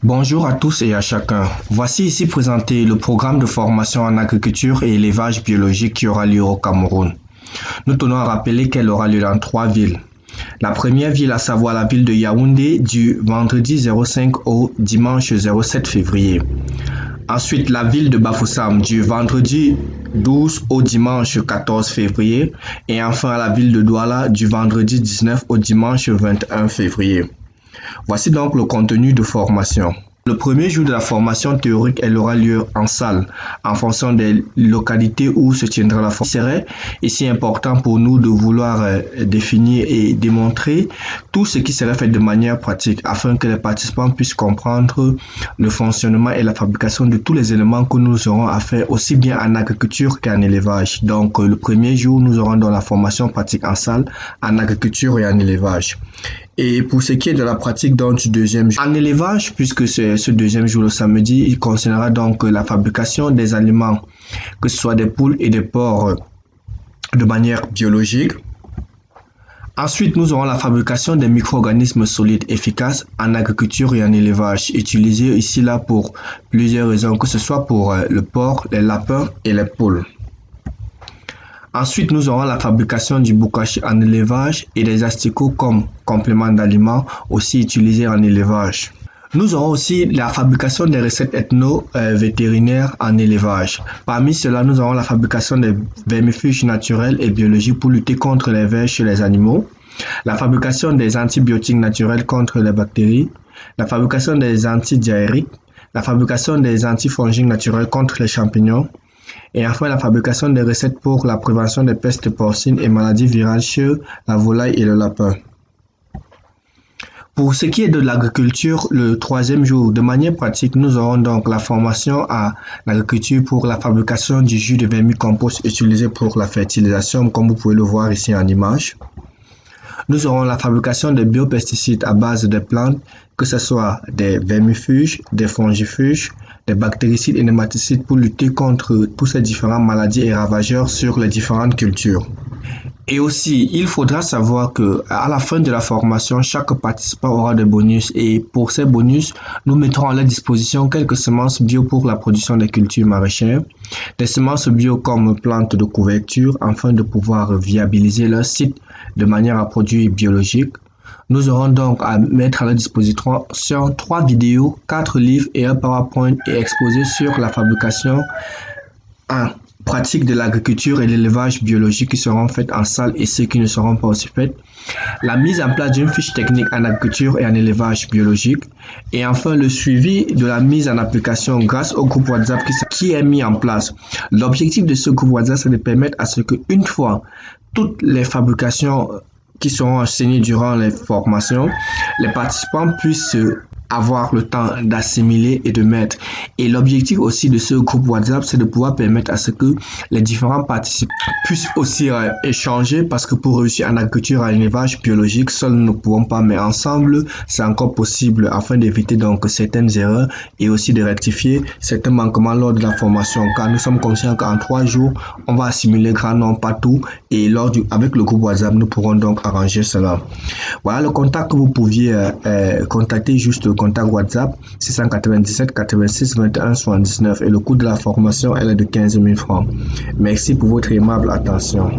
Bonjour à tous et à chacun. Voici ici présenté le programme de formation en agriculture et élevage biologique qui aura lieu au Cameroun. Nous tenons à rappeler qu'elle aura lieu dans 3 villes. La première ville, à savoir la ville de Yaoundé, du vendredi 05 au dimanche 07 février. Ensuite, la ville de Bafoussam, du vendredi 12 au dimanche 14 février. Et enfin, la ville de Douala, du vendredi 19 au dimanche 21 février. Voici donc le contenu de formation. Le premier jour de la formation théorique, elle aura lieu en salle, en fonction des localités où se tiendra la formation. Il serait ici important pour nous de vouloir définir et démontrer tout ce qui serait fait de manière pratique, afin que les participants puissent comprendre le fonctionnement et la fabrication de tous les éléments que nous aurons à faire, aussi bien en agriculture qu'en élevage. Donc, le premier jour, nous aurons dans la formation pratique en salle, en agriculture et en élevage. Et pour ce qui est de la pratique donc, du deuxième jour, en élevage, puisque c'est ce deuxième jour le samedi, il concernera donc la fabrication des aliments, que ce soit des poules et des porcs de manière biologique. Ensuite, nous aurons la fabrication des micro-organismes solides efficaces en agriculture et en élevage, utilisés ici là pour plusieurs raisons, que ce soit pour le porc, les lapins et les poules. Ensuite, nous aurons la fabrication du bokashi en élevage et des asticots comme complément d'aliments aussi utilisés en élevage. Nous aurons aussi la fabrication des recettes ethno-vétérinaires en élevage. Parmi cela, nous aurons la fabrication des vermifuges naturels et biologiques pour lutter contre les vers chez les animaux, la fabrication des antibiotiques naturels contre les bactéries, la fabrication des antidiarrhéiques, la fabrication des antifongiques naturels contre les champignons, et enfin la fabrication des recettes pour la prévention des pestes porcines et maladies virales chez la volaille et le lapin. Pour ce qui est de l'agriculture, le troisième jour, de manière pratique, nous aurons donc la formation à l'agriculture pour la fabrication du jus de vermicompost utilisé pour la fertilisation, comme vous pouvez le voir ici en image. Nous aurons la fabrication de biopesticides à base de plantes, que ce soit des vermifuges, des fongifuges, des bactéricides et nématicides pour lutter contre tous ces différentes maladies et ravageurs sur les différentes cultures. Et aussi, il faudra savoir que à la fin de la formation, chaque participant aura des bonus et pour ces bonus, nous mettrons à leur disposition quelques semences bio pour la production des cultures maraîchères, des semences bio comme plantes de couverture afin de pouvoir viabiliser leur site de manière à produire biologique. Nous aurons donc à mettre à leur disposition 3 vidéos, 4 livres et un PowerPoint et exposés sur la fabrication en pratique de l'agriculture et l'élevage biologique qui seront faites en salle et ceux qui ne seront pas aussi faites, la mise en place d'une fiche technique en agriculture et en élevage biologique, et enfin le suivi de la mise en application grâce au groupe WhatsApp qui est mis en place. L'objectif de ce groupe WhatsApp, c'est de permettre à ce qu'une fois toutes les fabrications qui seront enseignées durant les formations, les participants puissent avoir le temps d'assimiler et de mettre. Et l'objectif aussi de ce groupe WhatsApp, c'est de pouvoir permettre à ce que les différents participants puissent aussi échanger, parce que pour réussir en agriculture et en élevage biologique, seuls nous ne pouvons pas, mais ensemble, c'est encore possible afin d'éviter donc certaines erreurs et aussi de rectifier certains manquements lors de la formation, car nous sommes conscients qu'en 3 jours, on va assimiler grand nombre partout et avec le groupe WhatsApp, nous pourrons donc arranger cela. Voilà le contact que vous pouviez contacter, juste le contact WhatsApp 697 86 21 79 et le coût de la formation elle est de 15 000 francs. Merci pour votre aimable attention.